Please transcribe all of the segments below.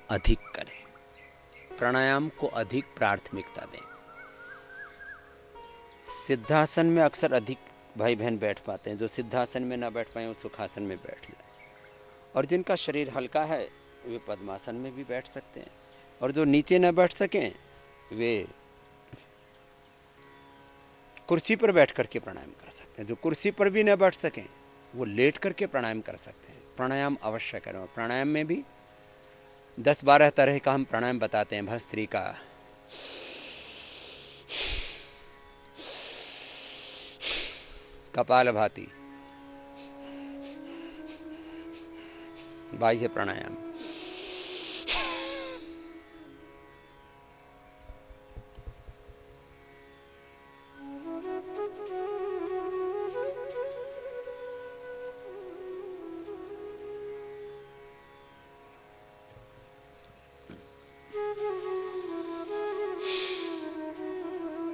अधिक करें, प्राणायाम को अधिक प्राथमिकता दें। सिद्धासन में अक्सर अधिक भाई बहन बैठ पाते हैं, जो सिद्धासन में ना बैठ पाए वो सुखासन में बैठ जाए, और जिनका शरीर हल्का है वे पद्मासन में भी बैठ सकते हैं, और जो नीचे ना बैठ सकें वे कुर्सी पर बैठ करके प्राणायाम कर सकते हैं। जो कुर्सी पर भी ना बैठ सकें वो लेट करके प्राणायाम कर सकते हैं। प्राणायाम अवश्य करें। प्राणायाम में भी 10-12 तरह का हम प्राणायाम बताते हैं। भस्त्रिका, कपालभाति, बाह्य प्राणायाम,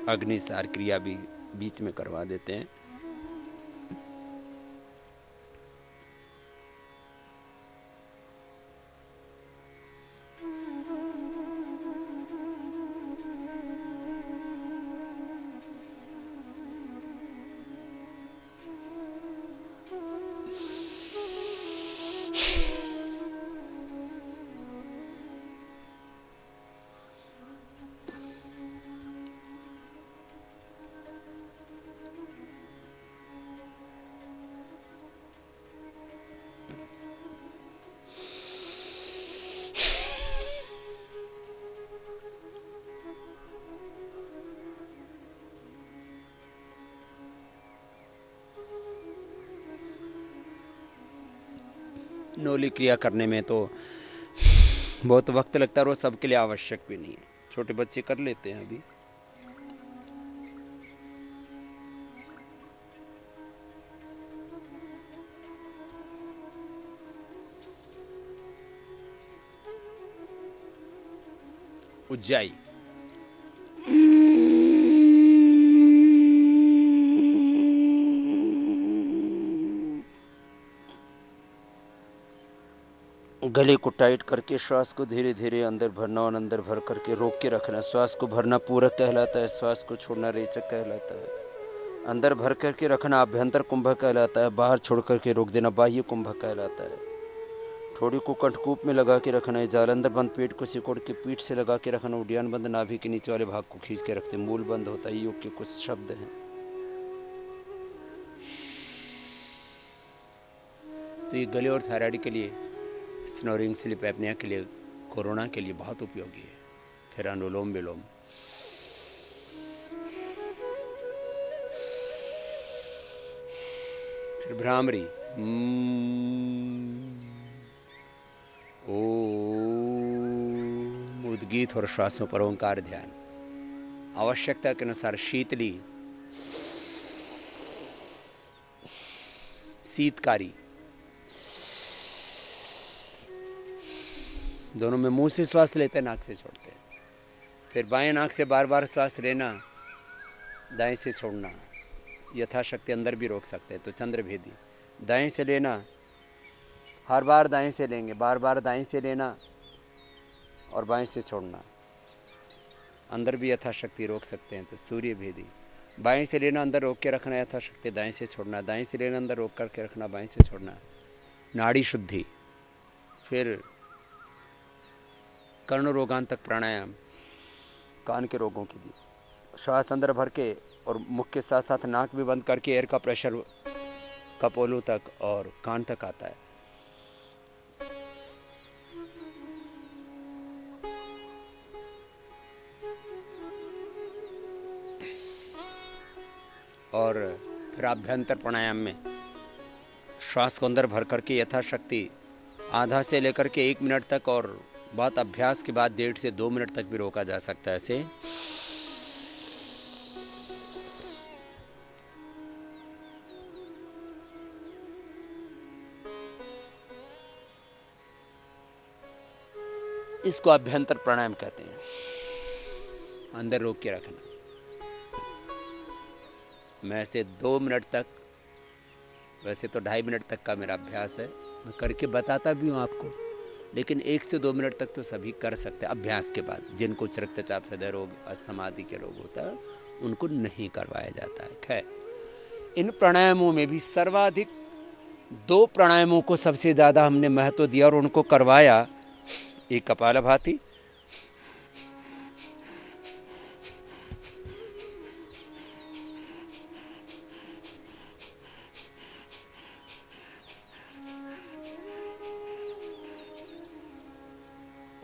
अग्निसार क्रिया भी बीच में करवा देते हैं। नौली क्रिया करने में तो बहुत वक्त लगता है और वो सबके लिए आवश्यक भी नहीं है। छोटे बच्चे कर लेते हैं अभी। उज्जाई, गले को टाइट करके श्वास को धीरे धीरे अंदर भरना और अंदर भर करके रोक के रखना। श्वास को भरना पूरक कहलाता है, श्वास को छोड़ना रेचक कहलाता है। अंदर भर करके रखना अभ्यंतर कुंभक कहलाता है, बाहर छोड़ करके रोक देना बाह्य कुंभक कहलाता है। ठोड़ी को कंठकूप में लगा के रखना है, जालंधर बंद पेट को सिकोड़ के पीठ से लगा के रखना, उड्डयन बंद नाभि के नीचे वाले भाग को खींच के रखते, मूल बंद होता है। योग के कुछ शब्द हैं। तो ये गले और थायराइड के लिए, स्नोरिंग स्लीप एपनिया के लिए, कोरोना के लिए बहुत उपयोगी है। फिर अनुलोम विलोम, फिर भ्रामरी, ओम, उद्गीत और श्वासों पर ओंकार ध्यान। आवश्यकता के अनुसार शीतली, शीतकारी, दोनों में मुंह से श्वास लेते हैं, नाक से छोड़ते हैं। फिर बाएं नाक से बार बार श्वास लेना, दाएं से छोड़ना। यथाशक्ति अंदर भी रोक सकते हैं। तो चंद्रभेदी, दाएं से लेना, हर बार दाएं से लेंगे, बार बार दाएं से लेना और बाएं से छोड़ना। अंदर भी यथाशक्ति रोक सकते हैं। तो सूर्यभेदी, बाएं से लेना, अंदर रोक के रखना, यथाशक्ति दाएं से छोड़ना, दाएं से लेना, अंदर रोक करके रखना, बाएं से छोड़ना। नाड़ी शुद्धि, फिर कर्ण रोगांतक प्राणायाम, कान के रोगों के लिए। श्वास अंदर भर के और मुख के साथ साथ नाक भी बंद करके एयर का प्रेशर कपोलों तक और कान तक आता है। और फिर आभ्यंतर प्राणायाम में श्वास को अंदर भर करके यथाशक्ति आधा से लेकर के 1 मिनट तक, और बहुत अभ्यास के बाद 1.5 से 2 मिनट तक भी रोका जा सकता है ऐसे। इसको अभ्यंतर प्राणायाम कहते हैं। अंदर रोक के रखना। मैं से 2 मिनट तक, वैसे तो 2.5 मिनट तक का मेरा अभ्यास है, मैं करके बताता भी हूं आपको। लेकिन 1 से 2 मिनट तक तो सभी कर सकते हैं अभ्यास के बाद। जिनको उच्च रक्तचाप, हृदय रोग, अस्थमा आदि के रोग होता है उनको नहीं करवाया जाता है। खैर, इन प्राणायामों में भी सर्वाधिक 2 प्राणायामों को सबसे ज्यादा हमने महत्व दिया और उनको करवाया। एक कपालभाति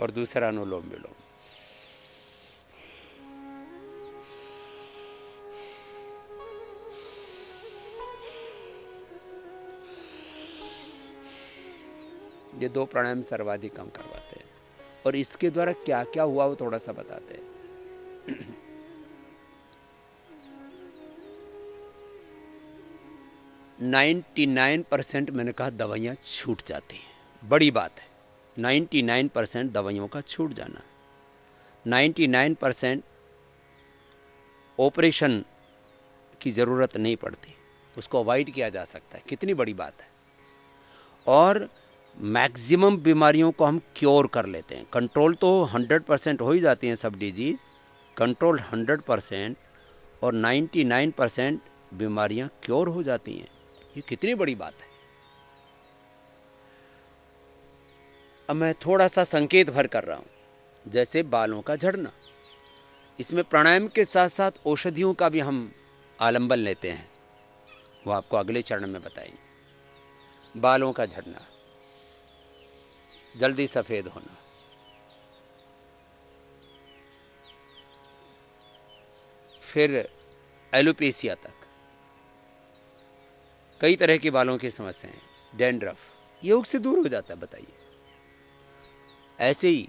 और दूसरा अनुलोम विलोम। ये 2 प्राणायाम सर्वाधिक हम करवाते हैं और इसके द्वारा क्या क्या हुआ वो थोड़ा सा बताते हैं। 99% मैंने कहा दवाइयां छूट जाती हैं, बड़ी बात है। 99% दवाइयों का छूट जाना, 99% ऑपरेशन की जरूरत नहीं पड़ती, उसको अवॉइड किया जा सकता है। कितनी बड़ी बात है। और मैक्सिमम बीमारियों को हम क्योर कर लेते हैं। कंट्रोल तो 100% हो ही जाती हैं सब डिजीज, कंट्रोल 100% और 99% बीमारियां क्योर हो जाती हैं। ये कितनी बड़ी बात है। अब मैं थोड़ा सा संकेत भर कर रहा हूं, जैसे बालों का झड़ना, इसमें प्राणायाम के साथ साथ औषधियों का भी हम आलंबन लेते हैं, वो आपको अगले चरण में बताएंगे। बालों का झड़ना, जल्दी सफेद होना, फिर एलोपेशिया तक, कई तरह की बालों की समस्याएं, डैंड्रफ, योग से दूर हो जाता है। बताइए। ऐसे ही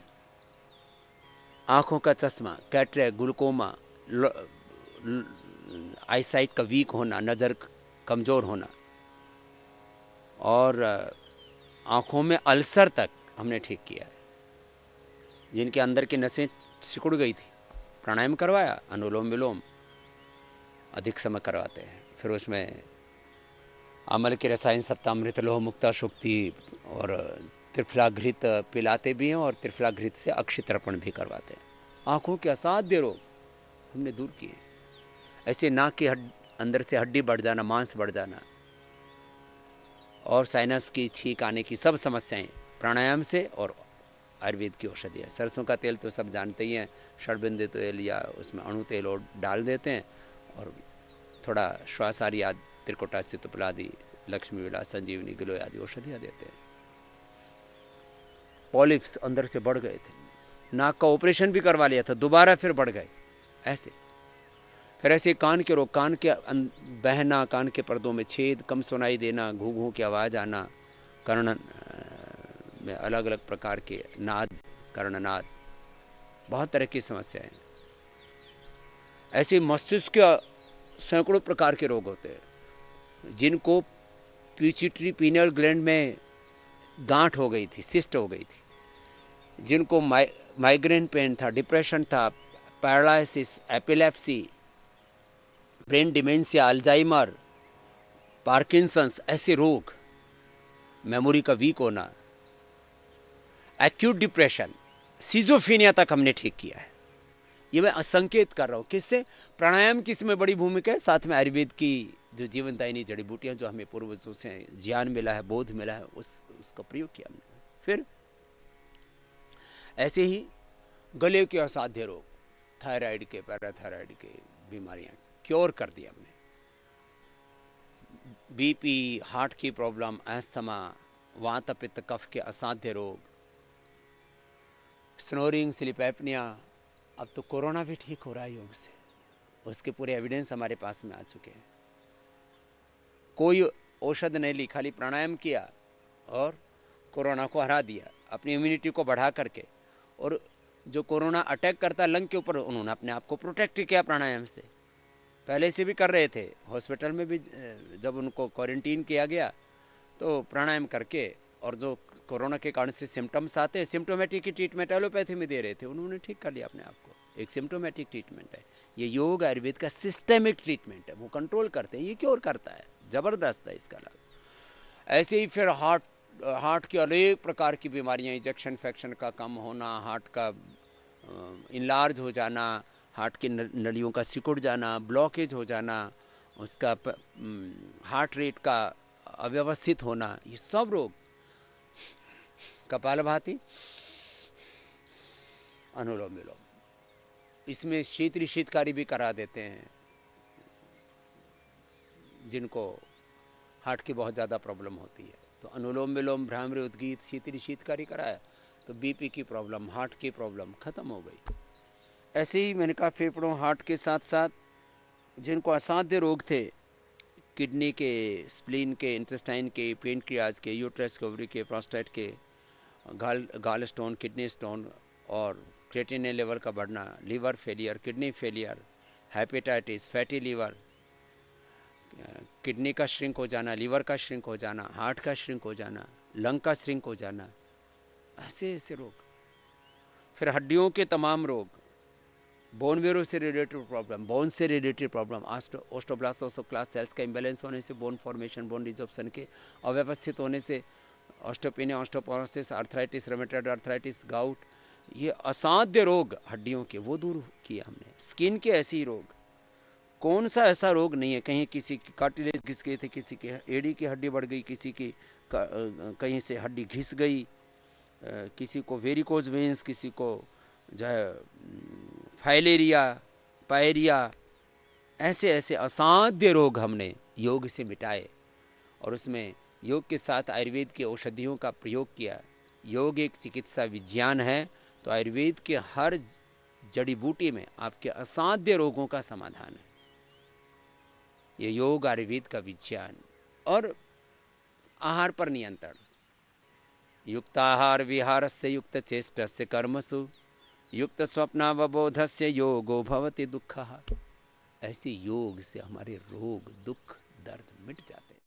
आंखों का चश्मा, कैटरेक्ट, ग्लूकोमा, आईसाइट का वीक होना, नजर कमजोर होना, और आंखों में अल्सर तक हमने ठीक किया है। जिनके अंदर की नसें सिकुड़ गई थी, प्राणायाम करवाया, अनुलोम विलोम अधिक समय करवाते हैं। फिर उसमें अमल के रसायन सप्तामृत, लोह मुक्ता शुक्ति और त्रिफलाघृत पिलाते भी हैं और त्रिफलाघृत से अक्षितर्पण भी करवाते हैं। आंखों के असाध्य रोग हमने दूर किए। ऐसे नाक के अंदर से हड्डी बढ़ जाना, मांस बढ़ जाना और साइनस की छींक आने की सब समस्याएं प्राणायाम से और आयुर्वेद की औषधि है। सरसों का तेल तो सब जानते ही हैं, षडबिंदु तेल या उसमें अणु तेल और डाल देते हैं और थोड़ा श्वासारी आदि, त्रिकोटासी तुपलादि, लक्ष्मी विलास, संजीवनी, गिलोय आदि औषधियां देते हैं। पॉलिप्स अंदर से बढ़ गए थे, नाक का ऑपरेशन भी करवा लिया था, दोबारा फिर बढ़ गए। ऐसे फिर ऐसे कान के रोग, कान के बहना, कान के पर्दों में छेद, कम सुनाई देना, घू घू की आवाज आना, कर्ण में अलग अलग प्रकार के नाद, कर्णनाद, बहुत तरह की समस्याएं। ऐसे मस्तिष्क के सैकड़ों प्रकार के रोग होते हैं। जिनको पिट्यूटरी पीनियल ग्लैंड में गांठ हो गई थी, सिस्ट हो गई थी, जिनको माइग्रेन पेन था, डिप्रेशन था, paralysis, epilepsy, brain dementia, Alzheimer, Parkinson's, ऐसे रोग, मेमोरी का वीक होना, एक्यूट डिप्रेशन, सिजोफीनिया तक हमने ठीक किया है। ये मैं असंकेत कर रहा हूं। किससे? प्राणायाम की इसमें बड़ी भूमिका है, साथ में आयुर्वेद की जो जीवनदायिनी जड़ी बूटियां जो हमें पूर्वजों से ज्ञान मिला है, बोध मिला है, उसका प्रयोग किया हमने। फिर ऐसे ही गले के असाध्य रोग, थायराइड के, पैराथायराइड के बीमारियां क्योर कर दिया हमने। बीपी, हार्ट की प्रॉब्लम, अस्थमा, वात पित्त कफ के असाध्य रोग, स्नोरिंग, स्लीप एपनिया, अब तो कोरोना भी ठीक हो रहा है योग से, उसके पूरे एविडेंस हमारे पास में आ चुके हैं। कोई औषध नहीं ली, खाली प्राणायाम किया और कोरोना को हरा दिया, अपनी इम्यूनिटी को बढ़ा करके। और जो कोरोना अटैक करता लंग के ऊपर, उन्होंने अपने आप को प्रोटेक्ट किया प्राणायाम से। पहले से भी कर रहे थे, हॉस्पिटल में भी जब उनको क्वारंटीन किया गया तो प्राणायाम करके, और जो कोरोना के कारण से सिम्टम्स आते हैं, सिम्टोमेटिक की ट्रीटमेंट एलोपैथी में दे रहे थे, उन्होंने ठीक कर लिया अपने आप को। एक सिम्टोमेटिक ट्रीटमेंट है ये। योग आयुर्वेद का सिस्टेमिक ट्रीटमेंट है, वो कंट्रोल करते हैं, ये क्योर करता है, जबरदस्त है इसका लाभ। ऐसे ही फिर हार्ट हार्ट की अनेक प्रकार की बीमारियां, इंजेक्शन फैक्शन का कम होना, हार्ट का इनलार्ज हो जाना, हार्ट की नलियों का सिकुड़ जाना, ब्लॉकेज हो जाना, उसका हार्ट रेट का अव्यवस्थित होना, ये सब रोग कपालभाति, अनुलोम विलोम, इसमें शीतकारी भी करा देते हैं जिनको हार्ट की बहुत ज़्यादा प्रॉब्लम होती है। तो अनुलोम विलोम, भ्रामरी, उद्गीत, शीतकारी कराया तो बीपी की प्रॉब्लम, हार्ट की प्रॉब्लम खत्म हो गई। ऐसे ही मैंने कहा फेफड़ों, हार्ट के साथ साथ जिनको असाध्य रोग थे, किडनी के, स्प्लीन के, इंटेस्टाइन के, पेनक्रियाज के, यूट्रस के, ओवरी के, प्रोस्टेट के, गाल स्टोन, किडनी स्टोन और क्रिएटिनिन लेवल का बढ़ना, liver failure, kidney failure, hepatitis, fatty liver, kidney का श्रिंक हो जाना, लीवर का श्रिंक हो जाना, हार्ट का श्रिंक हो जाना, लंग का श्रिंक हो जाना, ऐसे ऐसे रोग। फिर हड्डियों के तमाम रोग, बोन मेरो से रिलेटेड प्रॉब्लम, बोन से रिलेटेड प्रॉब्लम, ऑस्टोब्लास्ट ओस्टोक्लास्ट सेल्स का इम्बैलेंस होने से, बोन फॉर्मेशन, बोन रिजॉर्प्शन के अव्यवस्थित होने से, osteopenia, osteoporosis, arthritis, rheumatoid arthritis, gout, ये असाध्य रोग हड्डियों के वो दूर किए हमने। स्किन के ऐसे ही रोग, कौन सा ऐसा रोग नहीं है, कहीं किसी की कार्टिलेज घिस गई थी, किसी की एड़ी की हड्डी बढ़ गई, किसी की कहीं से हड्डी घिस गई, किसी को वेरिकोज वेन्स, किसी को जो है फाइलेरिया, पायरिया, ऐसे ऐसे असाध्य रोग हमने योग से मिटाए। और उसमें योग के साथ आयुर्वेद की औषधियों का प्रयोग किया। योग एक चिकित्सा विज्ञान है, तो आयुर्वेद के हर जड़ी बूटी में आपके असाध्य रोगों का समाधान है। ये योग आयुर्वेद का विज्ञान। और आहार पर नियंत्रण, युक्ताहार विहारस्य युक्त चेष्टस्य कर्मसु युक्त स्वप्नावबोधस्य योगो भवति दुःखः। ऐसे योग से हमारे रोग, दुख, दर्द मिट जाते हैं।